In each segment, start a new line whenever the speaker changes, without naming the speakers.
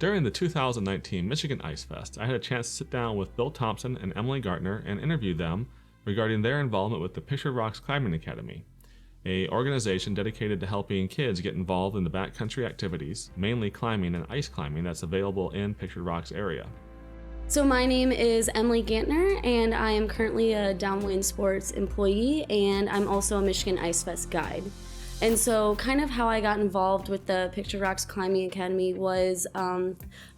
During the 2019 Michigan Ice Fest, I had a chance to sit down with Bill Thompson and Emily Gantner and interview them regarding their involvement with the Pictured Rocks Climbing Academy, an organization dedicated to helping kids get involved in the backcountry activities, mainly climbing and ice climbing, that's available in Pictured Rocks area.
So my name is Emily Gantner, and I am currently a Downwind Sports employee, and I'm also a Michigan Ice Fest guide. And so kind of how I got involved with the Pictured Rocks Climbing Academy was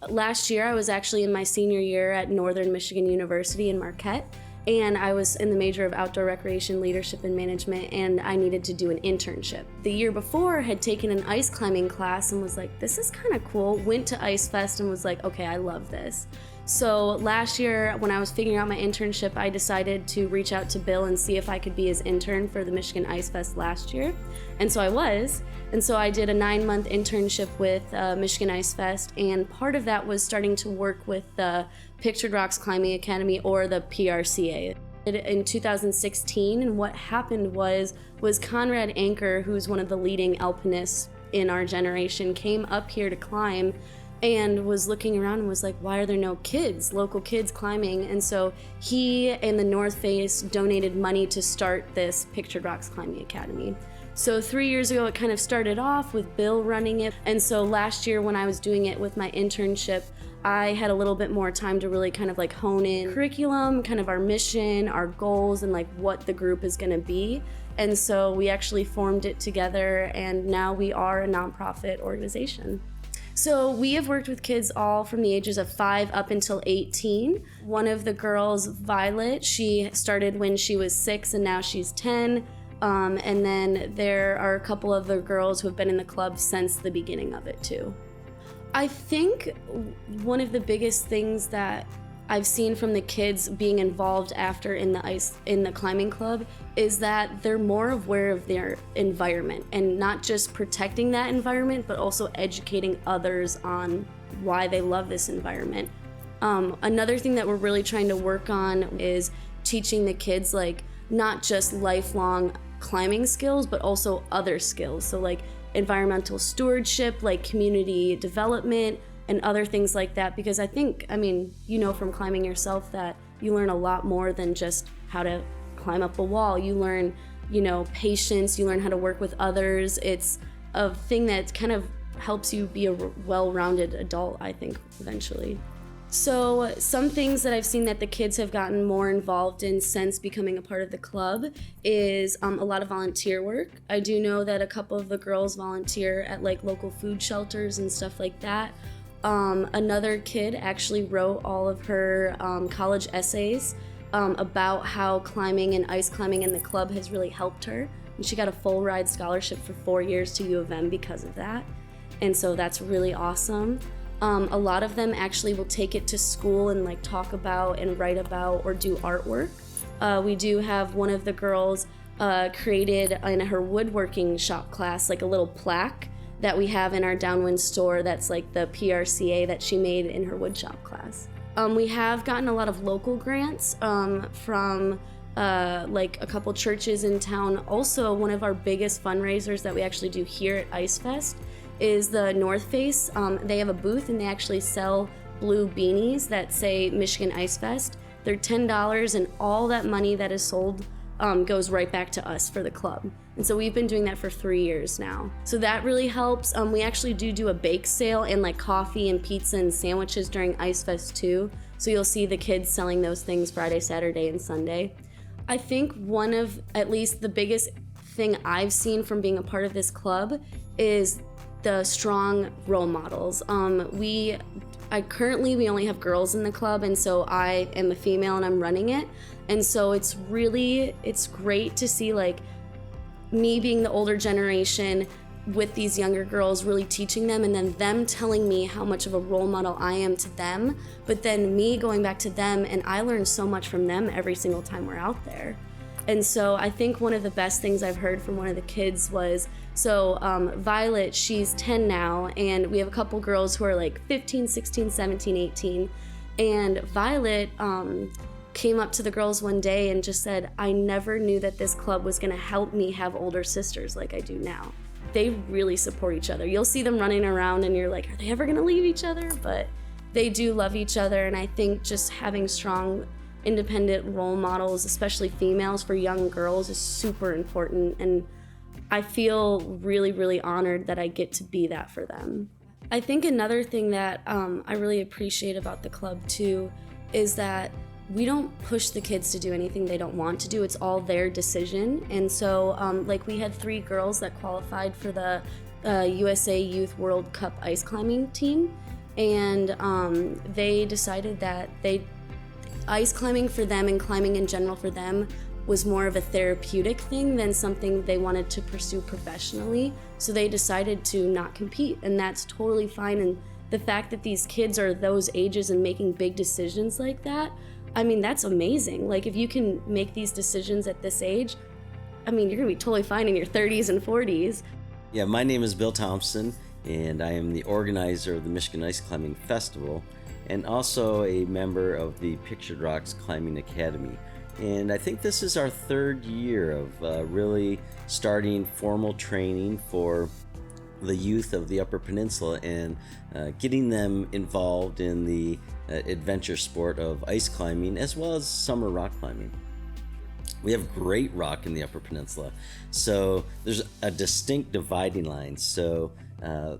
last year. I was actually in my senior year at Northern Michigan University in Marquette, and I was in the major of outdoor recreation leadership and management, and I needed to do an internship. The year before, had taken an ice climbing class and was like, this is kind of cool. Went to Ice Fest and was like, okay, I love this. So last year, when I was figuring out my internship, I decided to reach out to Bill and see if I could be his intern for the Michigan Ice Fest last year. And so I was. And so I did a 9-month internship with Michigan Ice Fest, and part of that was starting to work with the Pictured Rocks Climbing Academy, or the PRCA. In 2016, and what happened was Conrad Anker, who's one of the leading alpinists in our generation, came up here to climb and was looking around and was like, why are there no kids, local kids climbing? And so he and the North Face donated money to start this Pictured Rocks Climbing Academy. So 3 years ago, it kind of started off with Bill running it. And so last year when I was doing it with my internship, I had a little bit more time to really kind of like hone in curriculum, kind of our mission, our goals, and like what the group is gonna be. And so we actually formed it together, and now we are a nonprofit organization. So we have worked with kids all from the ages of 5 up until 18. One of the girls, Violet, she started when she was 6 and now she's 10. And then there are a couple of the girls who have been in the club since the beginning of it too. I think one of the biggest things that I've seen from the kids being involved after in the climbing club is that they're more aware of their environment, and not just protecting that environment, but also educating others on why they love this environment. Another thing that we're really trying to work on is teaching the kids like not just lifelong climbing skills, but also other skills. So like environmental stewardship, like community development, and other things like that, because I think, you know from climbing yourself that you learn a lot more than just how to climb up a wall. You learn, patience, you learn how to work with others. It's a thing that kind of helps you be a well-rounded adult, I think, eventually. So some things that I've seen that the kids have gotten more involved in since becoming a part of the club is a lot of volunteer work. I do know that a couple of the girls volunteer at like local food shelters and stuff like that. Another kid actually wrote all of her college essays about how climbing and ice climbing in the club has really helped her. And she got a full ride scholarship for 4 years to U of M because of that. And so that's really awesome. A lot of them actually will take it to school and like talk about and write about or do artwork. We do have one of the girls created in her woodworking shop class, like a little plaque that we have in our Downwind store that's like the PRCA that she made in her woodshop class. We have gotten a lot of local grants from like a couple churches in town. Also, one of our biggest fundraisers that we actually do here at Ice Fest is the North Face. They have a booth and they actually sell blue beanies that say Michigan Ice Fest. They're $10, and all that money that is sold goes right back to us for the club. And so we've been doing that for 3 years now. So that really helps. We actually do a bake sale and like coffee and pizza and sandwiches during Ice Fest too. So you'll see the kids selling those things Friday, Saturday, and Sunday. I think one of at least the biggest thing I've seen from being a part of this club is the strong role models. Currently we only have girls in the club, and so I am a female and I'm running it. And so it's great to see like me being the older generation with these younger girls, really teaching them, and then them telling me how much of a role model I am to them, but then me going back to them, and I learn so much from them every single time we're out there. And so I think one of the best things I've heard from one of the kids was, Violet, she's 10 now, and we have a couple girls who are like 15, 16, 17, 18, and Violet came up to the girls one day and just said, I never knew that this club was gonna help me have older sisters like I do now. they really support each other. You'll see them running around and you're like, are they ever gonna leave each other? But they do love each other, and I think just having strong, independent role models, especially females for young girls, is super important, and I feel really, really honored that I get to be that for them. I think another thing that I really appreciate about the club too is that we don't push the kids to do anything they don't want to do. It's all their decision. And so like we had 3 girls that qualified for the USA Youth World Cup ice climbing team, and they decided that ice climbing for them and climbing in general for them was more of a therapeutic thing than something they wanted to pursue professionally. So they decided to not compete, and that's totally fine. And the fact that these kids are those ages and making big decisions like that, I mean, that's amazing. Like, if you can make these decisions at this age, I mean, you're gonna be totally fine in your 30s and 40s.
Yeah, my name is Bill Thompson, and I am the organizer of the Michigan Ice Climbing Festival, and also a member of the Pictured Rocks Climbing Academy. And I think this is our 3rd year of really starting formal training for the youth of the Upper Peninsula and getting them involved in the adventure sport of ice climbing as well as summer rock climbing. We have great rock in the Upper Peninsula, so there's a distinct dividing line. So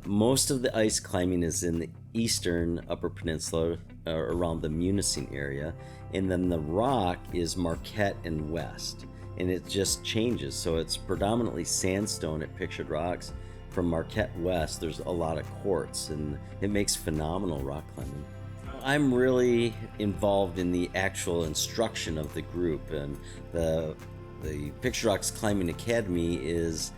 most of the ice climbing is in the eastern Upper Peninsula around the Munising area, and then the rock is Marquette and west, and it just changes. So it's predominantly sandstone at Pictured Rocks. From Marquette west, there's a lot of quartz, and it makes phenomenal rock climbing. I'm really involved in the actual instruction of the group, and the Pictured Rocks Climbing Academy is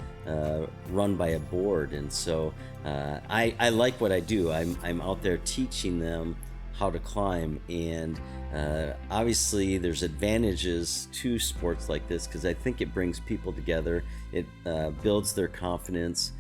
run by a board, and so I like what I do. I'm out there teaching them how to climb, and obviously there's advantages to sports like this because I think it brings people together. It builds their confidence.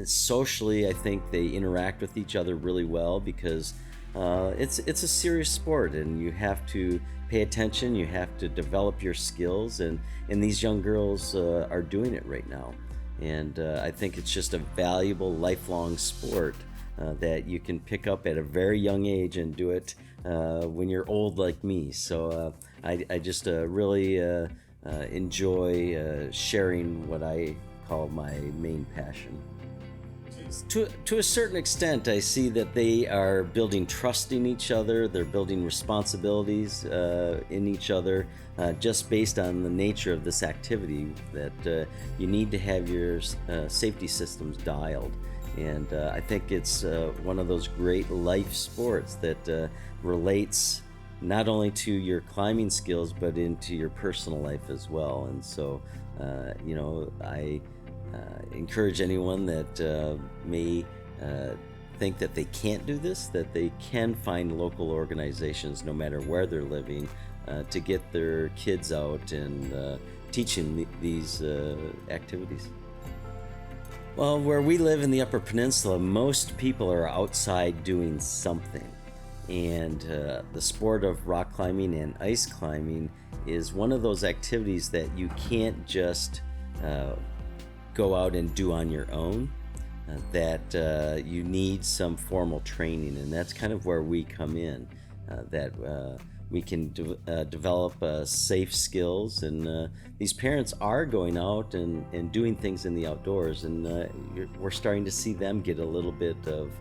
Socially, I think they interact with each other really well because it's a serious sport, and you have to pay attention. You have to develop your skills, and these young girls are doing it right now. And I think it's just a valuable lifelong sport that you can pick up at a very young age and do it when you're old like me. So I just really enjoy sharing what I call my main passion. To a certain extent, I see that they are building trust in each other. They're building responsibilities in each other, just based on the nature of this activity, that you need to have your safety systems dialed. And I think it's one of those great life sports that relates not only to your climbing skills, but into your personal life as well. And so, I encourage anyone that may think that they can't do this, that they can find local organizations, no matter where they're living, to get their kids out and teaching these activities. Well, where we live in the Upper Peninsula, most people are outside doing something. And the sport of rock climbing and ice climbing is one of those activities that you can't just go out and do on your own, that you need some formal training, and that's kind of where we come in, that we can develop safe skills, and these parents are going out and doing things in the outdoors, and we're starting to see them get a little bit of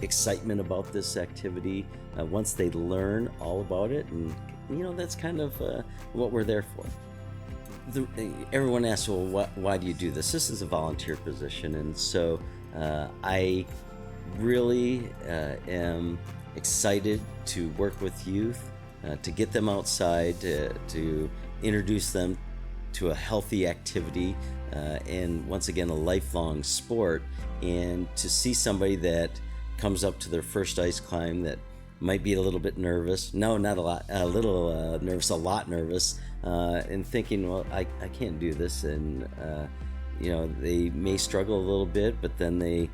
excitement about this activity once they learn all about it, and that's kind of what we're there for. Everyone asks, well, why do you do this? This is a volunteer position, and so I really am excited to work with youth, to get them outside, to introduce them to a healthy activity, and once again, a lifelong sport, and to see somebody that comes up to their first ice climb that might be a little bit nervous. No, not a lot, a little nervous, a lot nervous, and thinking, well, I can't do this. And, they may struggle a little bit, but then they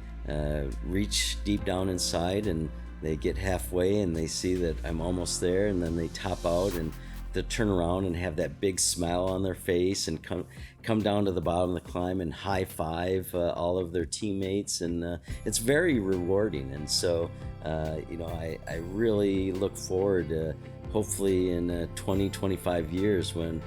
reach deep down inside and they get halfway and they see that I'm almost there, and then they top out, and to turn around and have that big smile on their face and come down to the bottom of the climb and high five all of their teammates, and it's very rewarding. And so I really look forward to hopefully in 20-25 years when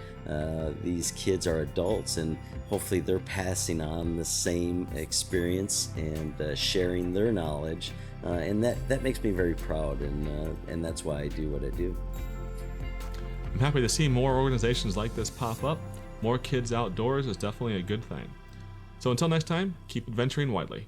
these kids are adults, and hopefully they're passing on the same experience and sharing their knowledge, and that makes me very proud, and that's why I do what I do.
I'm happy to see more organizations like this pop up. More kids outdoors is definitely a good thing. So until next time, keep adventuring widely.